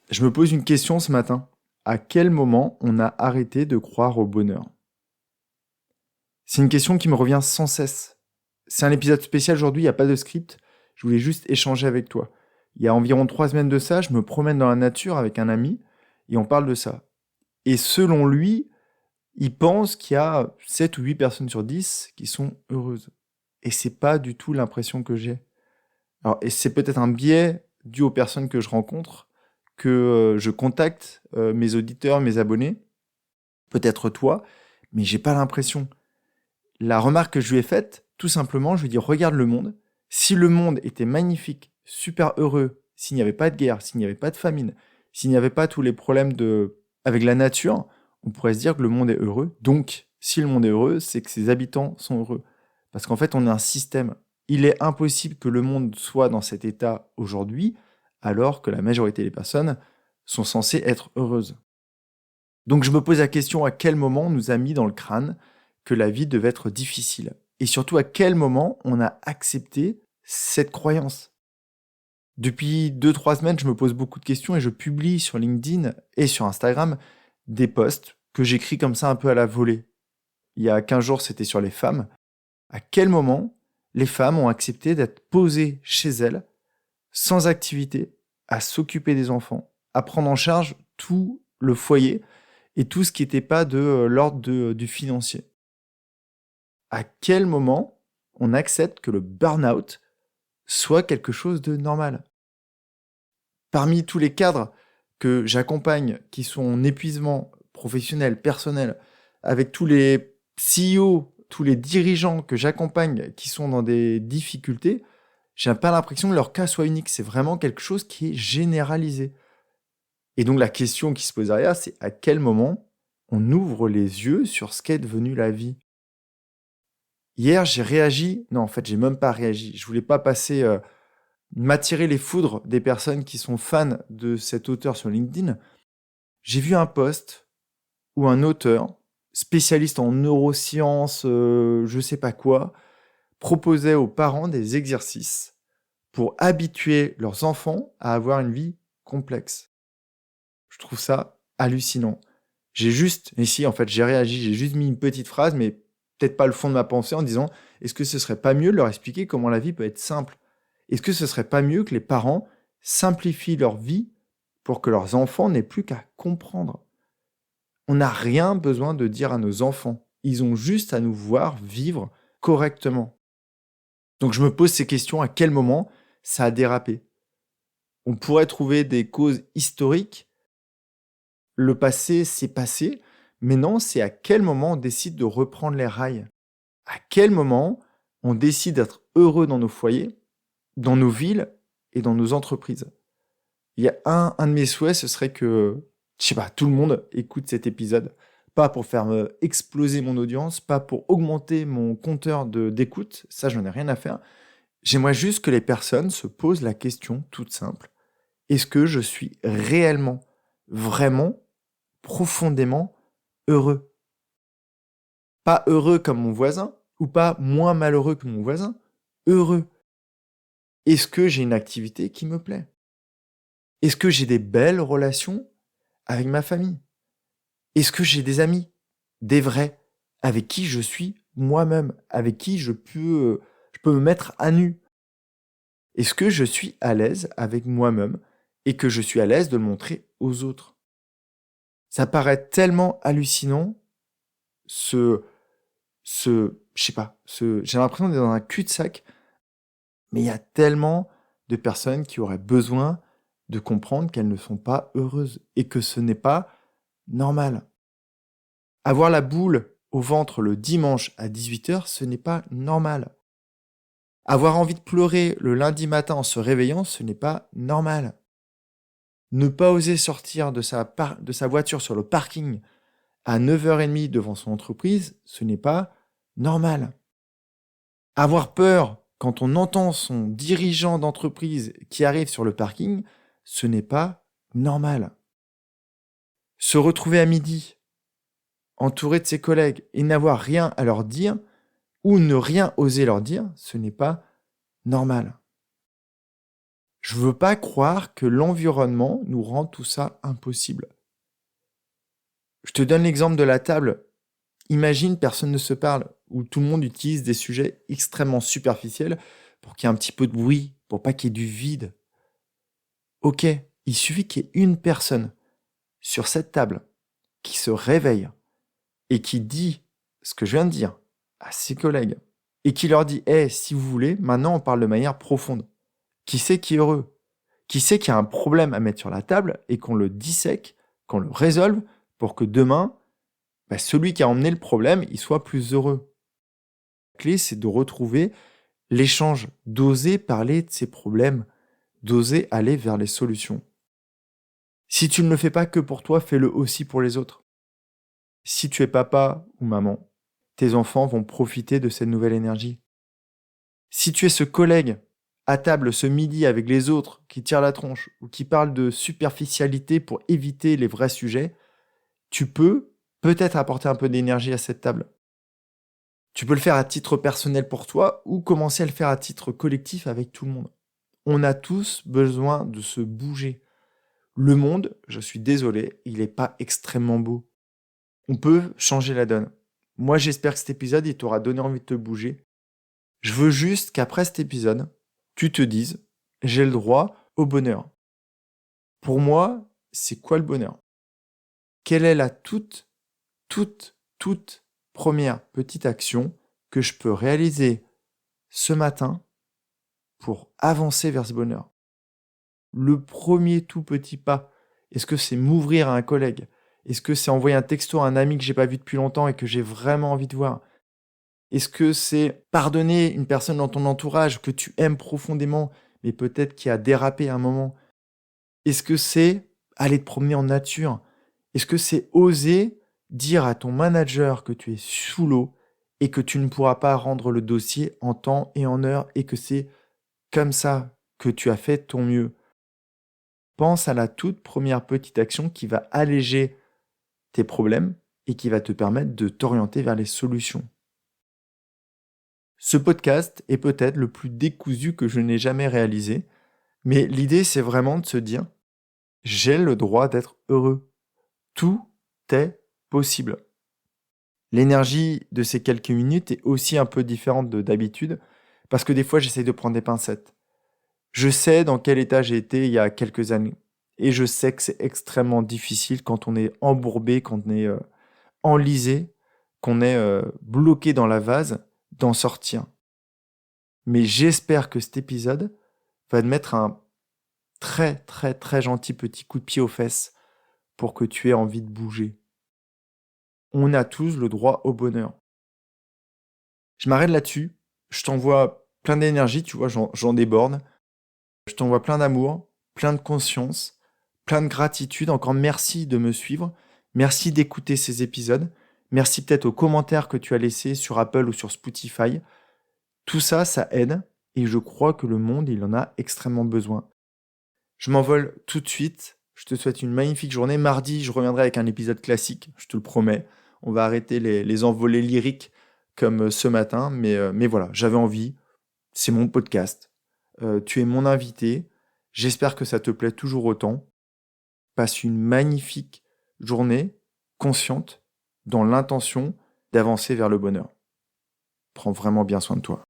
Je me pose une question ce matin. À quel moment on a arrêté de croire au bonheur? C'est une question qui me revient sans cesse. C'est un épisode spécial aujourd'hui, il n'y a pas de script. Je voulais juste échanger avec toi. Il y a environ 3 semaines de ça, je me promène dans la nature avec un ami et on parle de ça. Et selon lui, il pense qu'il y a 7 ou 8 personnes sur 10 qui sont heureuses. Et c'est pas du tout l'impression que j'ai. Alors, et c'est peut-être un biais dû aux personnes que je rencontre, que je contacte mes auditeurs, mes abonnés, peut-être toi, mais j'ai pas l'impression. La remarque que je lui ai faite, tout simplement, je lui ai dit regarde le monde. Si le monde était magnifique, super heureux, s'il n'y avait pas de guerre, s'il n'y avait pas de famine, s'il n'y avait pas tous les problèmes avec la nature, on pourrait se dire que le monde est heureux. Donc, si le monde est heureux, c'est que ses habitants sont heureux. Parce qu'en fait, on est un système. Il est impossible que le monde soit dans cet état aujourd'hui, alors que la majorité des personnes sont censées être heureuses. Donc je me pose la question à quel moment on nous a mis dans le crâne que la vie devait être difficile. Et surtout à quel moment on a accepté cette croyance. Depuis 2, 3 semaines, je me pose beaucoup de questions et je publie sur LinkedIn et sur Instagram des posts que j'écris comme ça un peu à la volée. Il y a 15 jours, c'était sur les femmes. À quel moment les femmes ont accepté d'être posées chez elles, sans activité, à s'occuper des enfants, à prendre en charge tout le foyer et tout ce qui n'était pas de l'ordre du financier. À quel moment on accepte que le burn-out soit quelque chose de normal? Parmi tous les cadres que j'accompagne, qui sont en épuisement professionnel, personnel, avec tous les CEO, tous les dirigeants que j'accompagne qui sont dans des difficultés, j'ai pas l'impression que leur cas soit unique. C'est vraiment quelque chose qui est généralisé. Et donc la question qui se pose derrière, c'est à quel moment on ouvre les yeux sur ce qu'est devenu la vie. Hier, j'ai réagi. Non, en fait, j'ai même pas réagi. Je voulais pas passer, m'attirer les foudres des personnes qui sont fans de cet auteur sur LinkedIn. J'ai vu un post où un auteur, spécialiste en neurosciences, je sais pas quoi, proposait aux parents des exercices pour habituer leurs enfants à avoir une vie complexe. Je trouve ça hallucinant. Ici, en fait, j'ai réagi, j'ai juste mis une petite phrase, mais peut-être pas le fond de ma pensée en disant est-ce que ce serait pas mieux de leur expliquer comment la vie peut être simple? Est-ce que ce serait pas mieux que les parents simplifient leur vie pour que leurs enfants n'aient plus qu'à comprendre? On n'a rien besoin de dire à nos enfants. Ils ont juste à nous voir vivre correctement. Donc je me pose ces questions, à quel moment ça a dérapé? On pourrait trouver des causes historiques. Le passé, c'est passé. Mais non, c'est à quel moment on décide de reprendre les rails. À quel moment on décide d'être heureux dans nos foyers, dans nos villes et dans nos entreprises. Il y a un de mes souhaits, ce serait que, je sais pas, tout le monde écoute cet épisode. Pas pour faire exploser mon audience, pas pour augmenter mon compteur d'écoute, ça j'en ai rien à faire. J'aimerais juste que les personnes se posent la question toute simple. Est-ce que je suis réellement, vraiment, profondément heureux? Pas heureux comme mon voisin, ou pas moins malheureux que mon voisin, heureux. Est-ce que j'ai une activité qui me plaît? Est-ce que j'ai des belles relations avec ma famille? Est-ce que j'ai des amis, des vrais, avec qui je suis moi-même, avec qui je peux me mettre à nu? Est-ce que je suis à l'aise avec moi-même et que je suis à l'aise de le montrer aux autres? Ça paraît tellement hallucinant, ce, je sais pas, j'ai l'impression d'être dans un cul-de-sac, mais il y a tellement de personnes qui auraient besoin de comprendre qu'elles ne sont pas heureuses et que ce n'est pas normal. Avoir la boule au ventre le dimanche à 18h, ce n'est pas normal. Avoir envie de pleurer le lundi matin en se réveillant, ce n'est pas normal. Ne pas oser sortir de sa voiture sur le parking à 9h30 devant son entreprise, ce n'est pas normal. Avoir peur quand on entend son dirigeant d'entreprise qui arrive sur le parking, ce n'est pas normal. Se retrouver à midi, entouré de ses collègues et n'avoir rien à leur dire, ou ne rien oser leur dire, ce n'est pas normal. Je veux pas croire que l'environnement nous rend tout ça impossible. Je te donne l'exemple de la table. Imagine, personne ne se parle, où tout le monde utilise des sujets extrêmement superficiels pour qu'il y ait un petit peu de bruit, pour pas qu'il y ait du vide. Ok, il suffit qu'il y ait une personne sur cette table qui se réveille et qui dit ce que je viens de dire à ses collègues et qui leur dit si vous voulez, maintenant on parle de manière profonde. Qui sait qui est heureux? Qui sait qu'il y a un problème à mettre sur la table et qu'on le dissèque, qu'on le résolve pour que demain, celui qui a emmené le problème, il soit plus heureux. La clé, c'est de retrouver l'échange, d'oser parler de ses problèmes, d'oser aller vers les solutions. Si tu ne le fais pas que pour toi, fais-le aussi pour les autres. Si tu es papa ou maman, tes enfants vont profiter de cette nouvelle énergie. Si tu es ce collègue à table ce midi avec les autres qui tire la tronche ou qui parle de superficialité pour éviter les vrais sujets, tu peux peut-être apporter un peu d'énergie à cette table. Tu peux le faire à titre personnel pour toi ou commencer à le faire à titre collectif avec tout le monde. On a tous besoin de se bouger. Le monde, je suis désolé, il n'est pas extrêmement beau. On peut changer la donne. Moi, j'espère que cet épisode, il t'aura donné envie de te bouger. Je veux juste qu'après cet épisode, tu te dises, j'ai le droit au bonheur. Pour moi, c'est quoi le bonheur? Quelle est la toute première petite action que je peux réaliser ce matin pour avancer vers ce bonheur? Le premier tout petit pas, est-ce que c'est m'ouvrir à un collègue? Est-ce que c'est envoyer un texto à un ami que j'ai pas vu depuis longtemps et que j'ai vraiment envie de voir? Est-ce que c'est pardonner une personne dans ton entourage que tu aimes profondément, mais peut-être qui a dérapé à un moment? Est-ce que c'est aller te promener en nature? Est-ce que c'est oser dire à ton manager que tu es sous l'eau et que tu ne pourras pas rendre le dossier en temps et en heure et que c'est comme ça que tu as fait ton mieux? Pense à la toute première petite action qui va alléger tes problèmes et qui va te permettre de t'orienter vers les solutions. Ce podcast est peut-être le plus décousu que je n'ai jamais réalisé, mais l'idée c'est vraiment de se dire, j'ai le droit d'être heureux. Tout est possible. L'énergie de ces quelques minutes est aussi un peu différente de d'habitude, parce que des fois j'essaye de prendre des pincettes. Je sais dans quel état j'ai été il y a quelques années, et je sais que c'est extrêmement difficile quand on est embourbé, quand on est enlisé, qu'on est bloqué dans la vase, d'en sortir. Mais j'espère que cet épisode va te mettre un très gentil petit coup de pied aux fesses pour que tu aies envie de bouger. On a tous le droit au bonheur. Je m'arrête là-dessus. Je t'envoie plein d'énergie, tu vois, j'en déborde. Je t'envoie plein d'amour, plein de conscience, plein de gratitude. Encore merci de me suivre. Merci d'écouter ces épisodes. Merci peut-être aux commentaires que tu as laissés sur Apple ou sur Spotify. Tout ça, ça aide et je crois que le monde, il en a extrêmement besoin. Je m'envole tout de suite. Je te souhaite une magnifique journée. Mardi, je reviendrai avec un épisode classique, je te le promets. On va arrêter les envolées lyriques comme ce matin, mais voilà, j'avais envie. C'est mon podcast. Tu es mon invité. J'espère que ça te plaît toujours autant. Passe une magnifique journée, consciente, dans l'intention d'avancer vers le bonheur. Prends vraiment bien soin de toi.